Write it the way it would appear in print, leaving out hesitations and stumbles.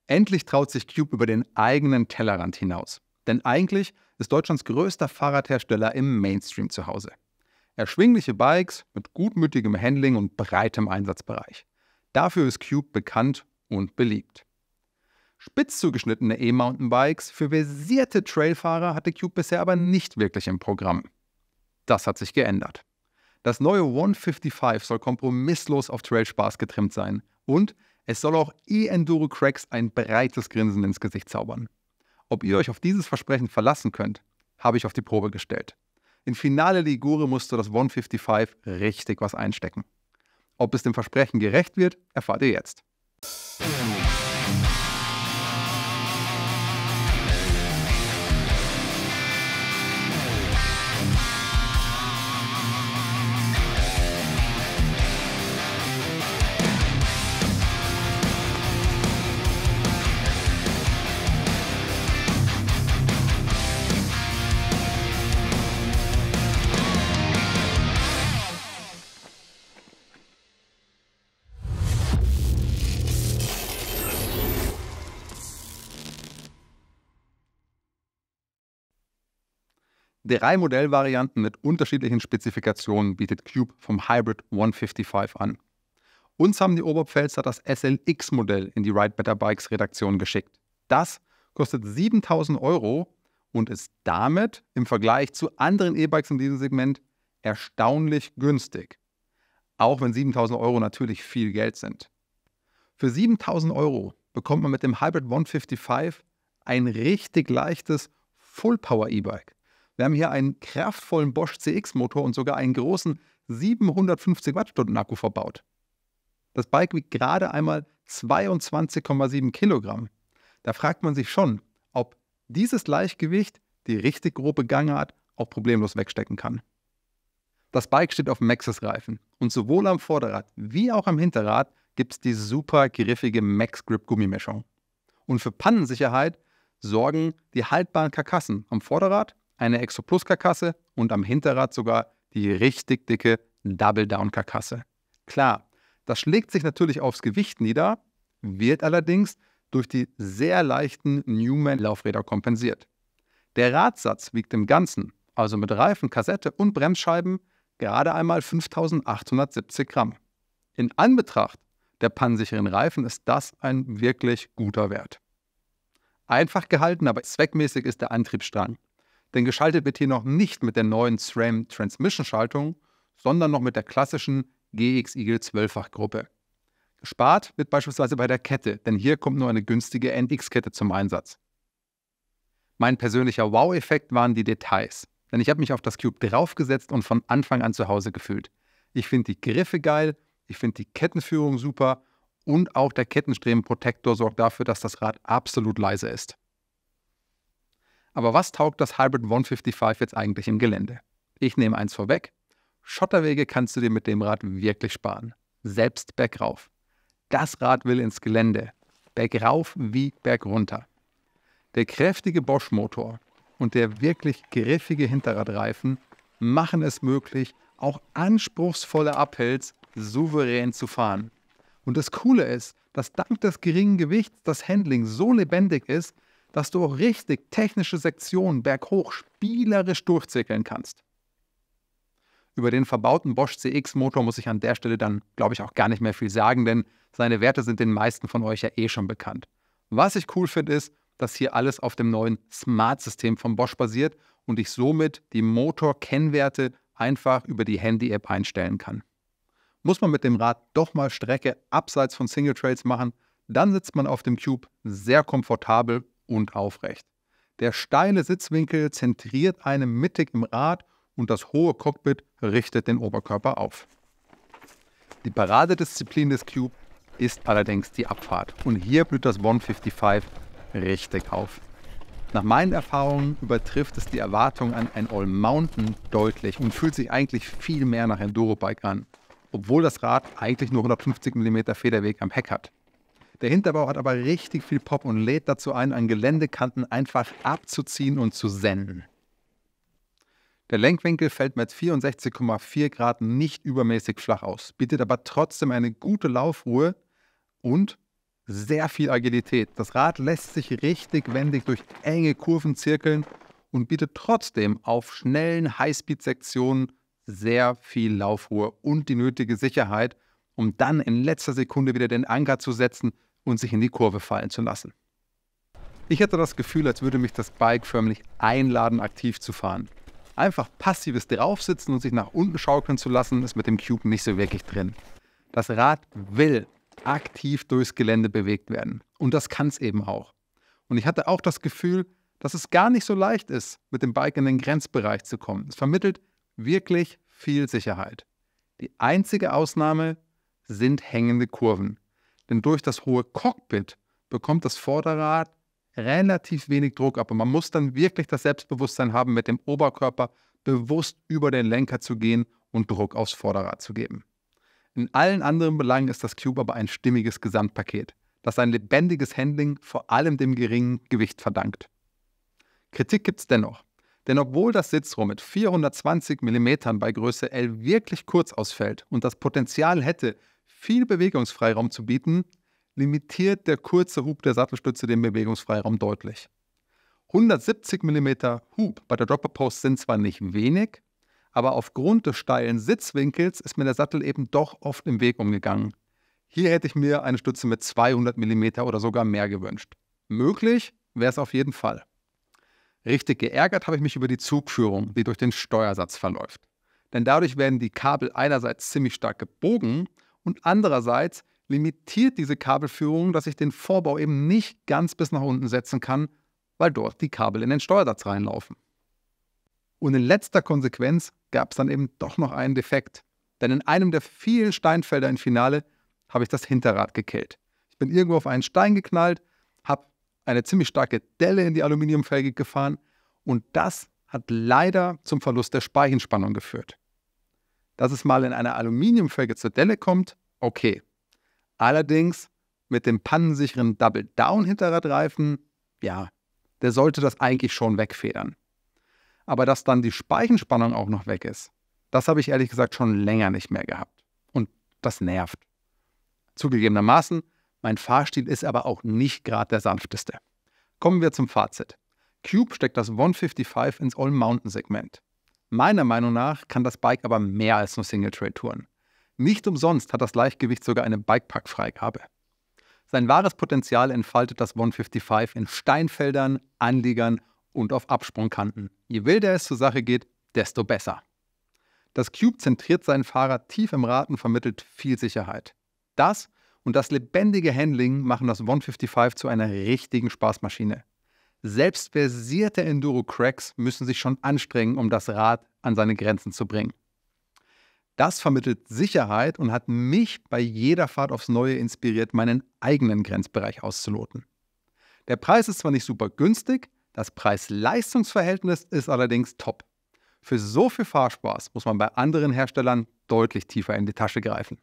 Endlich traut sich Cube über den eigenen Tellerrand hinaus. Denn eigentlich ist Deutschlands größter Fahrradhersteller im Mainstream zu Hause. Erschwingliche Bikes mit gutmütigem Handling und breitem Einsatzbereich. Dafür ist Cube bekannt und beliebt. Spitz zugeschnittene E-Mountainbikes für versierte Trailfahrer hatte Cube bisher aber nicht wirklich im Programm. Das hat sich geändert. Das neue 155 soll kompromisslos auf Trailspaß getrimmt sein und es soll auch E-Enduro-Cracks ein breites Grinsen ins Gesicht zaubern. Ob ihr euch auf dieses Versprechen verlassen könnt, habe ich auf die Probe gestellt. In Finale Ligure musste das 155 richtig was einstecken. Ob es dem Versprechen gerecht wird, erfahrt ihr jetzt. Drei Modellvarianten mit unterschiedlichen Spezifikationen bietet Cube vom Hybrid 155 an. Uns haben die Oberpfälzer das SLX-Modell in die Ride Better Bikes Redaktion geschickt. Das kostet 7.000 € und ist damit im Vergleich zu anderen E-Bikes in diesem Segment erstaunlich günstig. Auch wenn 7.000 € natürlich viel Geld sind. Für 7.000 € bekommt man mit dem Hybrid 155 ein richtig leichtes Full-Power-E-Bike. Wir haben hier einen kraftvollen Bosch CX-Motor und sogar einen großen 750 Wattstunden Akku verbaut. Das Bike wiegt gerade einmal 22,7 Kilogramm. Da fragt man sich schon, ob dieses Leichtgewicht die richtig grobe Gangart auch problemlos wegstecken kann. Das Bike steht auf Maxxis-Reifen und sowohl am Vorderrad wie auch am Hinterrad gibt es die super griffige Max-Grip-Gummimischung. Und für Pannensicherheit sorgen die haltbaren Karkassen am Vorderrad, eine Exo Plus Karkasse und am Hinterrad sogar die richtig dicke Double Down Karkasse. Klar, das schlägt sich natürlich aufs Gewicht nieder, wird allerdings durch die sehr leichten Newman Laufräder kompensiert. Der Radsatz wiegt im Ganzen, also mit Reifen, Kassette und Bremsscheiben, gerade einmal 5.870 Gramm. In Anbetracht der pannensicheren Reifen ist das ein wirklich guter Wert. Einfach gehalten, aber zweckmäßig ist der Antriebsstrang. Denn geschaltet wird hier noch nicht mit der neuen SRAM Transmission-Schaltung, sondern noch mit der klassischen GX-Eagle 12-fach-Gruppe. Gespart wird beispielsweise bei der Kette, denn hier kommt nur eine günstige NX-Kette zum Einsatz. Mein persönlicher Wow-Effekt waren die Details, denn ich habe mich auf das Cube draufgesetzt und von Anfang an zu Hause gefühlt. Ich finde die Griffe geil, ich finde die Kettenführung super und auch der Kettenstreben-Protektor sorgt dafür, dass das Rad absolut leise ist. Aber was taugt das Hybrid 155 jetzt eigentlich im Gelände? Ich nehme eins vorweg. Schotterwege kannst du dir mit dem Rad wirklich sparen. Selbst bergauf. Das Rad will ins Gelände. Bergauf wie bergunter. Der kräftige Bosch-Motor und der wirklich griffige Hinterradreifen machen es möglich, auch anspruchsvolle Uphills souverän zu fahren. Und das Coole ist, dass dank des geringen Gewichts das Handling so lebendig ist, dass du auch richtig technische Sektionen berghoch spielerisch durchzirkeln kannst. Über den verbauten Bosch CX-Motor muss ich an der Stelle dann, glaube ich, auch gar nicht mehr viel sagen, denn seine Werte sind den meisten von euch ja eh schon bekannt. Was ich cool finde, ist, dass hier alles auf dem neuen Smart-System von Bosch basiert und ich somit die Motor-Kennwerte einfach über die Handy-App einstellen kann. Muss man mit dem Rad doch mal Strecke abseits von Single-Trails machen, dann sitzt man auf dem Cube sehr komfortabel und aufrecht. Der steile Sitzwinkel zentriert einen mittig im Rad und das hohe Cockpit richtet den Oberkörper auf. Die Paradedisziplin des Cube ist allerdings die Abfahrt und hier blüht das 155 richtig auf. Nach meinen Erfahrungen übertrifft es die Erwartung an ein All-Mountain deutlich und fühlt sich eigentlich viel mehr nach Enduro-Bike an, obwohl das Rad eigentlich nur 150 mm Federweg am Heck hat. Der Hinterbau hat aber richtig viel Pop und lädt dazu ein, an Geländekanten einfach abzuziehen und zu senden. Der Lenkwinkel fällt mit 64,4 Grad nicht übermäßig flach aus, bietet aber trotzdem eine gute Laufruhe und sehr viel Agilität. Das Rad lässt sich richtig wendig durch enge Kurven zirkeln und bietet trotzdem auf schnellen Highspeed-Sektionen sehr viel Laufruhe und die nötige Sicherheit, um dann in letzter Sekunde wieder den Anker zu setzen und sich in die Kurve fallen zu lassen. Ich hatte das Gefühl, als würde mich das Bike förmlich einladen, aktiv zu fahren. Einfach passives Draufsitzen und sich nach unten schaukeln zu lassen, ist mit dem Cube nicht so wirklich drin. Das Rad will aktiv durchs Gelände bewegt werden. Und das kann es eben auch. Und ich hatte auch das Gefühl, dass es gar nicht so leicht ist, mit dem Bike in den Grenzbereich zu kommen. Es vermittelt wirklich viel Sicherheit. Die einzige Ausnahme sind hängende Kurven. Denn durch das hohe Cockpit bekommt das Vorderrad relativ wenig Druck ab. Und man muss dann wirklich das Selbstbewusstsein haben, mit dem Oberkörper bewusst über den Lenker zu gehen und Druck aufs Vorderrad zu geben. In allen anderen Belangen ist das Cube aber ein stimmiges Gesamtpaket, das sein lebendiges Handling vor allem dem geringen Gewicht verdankt. Kritik gibt es dennoch. Denn obwohl das Sitzrohr mit 420 mm bei Größe L wirklich kurz ausfällt und das Potenzial hätte, viel Bewegungsfreiraum zu bieten, limitiert der kurze Hub der Sattelstütze den Bewegungsfreiraum deutlich. 170 mm Hub bei der Dropper Post sind zwar nicht wenig, aber aufgrund des steilen Sitzwinkels ist mir der Sattel eben doch oft im Weg umgegangen. Hier hätte ich mir eine Stütze mit 200 mm oder sogar mehr gewünscht. Möglich wäre es auf jeden Fall. Richtig geärgert habe ich mich über die Zugführung, die durch den Steuersatz verläuft. Denn dadurch werden die Kabel einerseits ziemlich stark gebogen und andererseits limitiert diese Kabelführung, dass ich den Vorbau eben nicht ganz bis nach unten setzen kann, weil dort die Kabel in den Steuersatz reinlaufen. Und in letzter Konsequenz gab es dann eben doch noch einen Defekt. Denn in einem der vielen Steinfelder im Finale habe ich das Hinterrad gekillt. Ich bin irgendwo auf einen Stein geknallt, habe eine ziemlich starke Delle in die Aluminiumfelge gefahren und das hat leider zum Verlust der Speichenspannung geführt. Dass es mal in einer Aluminiumfelge zur Delle kommt, okay. Allerdings mit dem pannensicheren Double-Down-Hinterradreifen, ja, der sollte das eigentlich schon wegfedern. Aber dass dann die Speichenspannung auch noch weg ist, das habe ich ehrlich gesagt schon länger nicht mehr gehabt. Und das nervt. Zugegebenermaßen, mein Fahrstil ist aber auch nicht gerade der sanfteste. Kommen wir zum Fazit. Cube steckt das 155 ins All-Mountain-Segment. Meiner Meinung nach kann das Bike aber mehr als nur Single-Trail-Touren. Nicht umsonst hat das Leichtgewicht sogar eine Bikepark-Freigabe. Sein wahres Potenzial entfaltet das 155 in Steinfeldern, Anliegern und auf Absprungkanten. Je wilder es zur Sache geht, desto besser. Das Cube zentriert seinen Fahrer tief im Rad und vermittelt viel Sicherheit. Das und das lebendige Handling machen das 155 zu einer richtigen Spaßmaschine. Selbst versierte Enduro-Cracks müssen sich schon anstrengen, um das Rad an seine Grenzen zu bringen. Das vermittelt Sicherheit und hat mich bei jeder Fahrt aufs Neue inspiriert, meinen eigenen Grenzbereich auszuloten. Der Preis ist zwar nicht super günstig, das Preis-Leistungs-Verhältnis ist allerdings top. Für so viel Fahrspaß muss man bei anderen Herstellern deutlich tiefer in die Tasche greifen.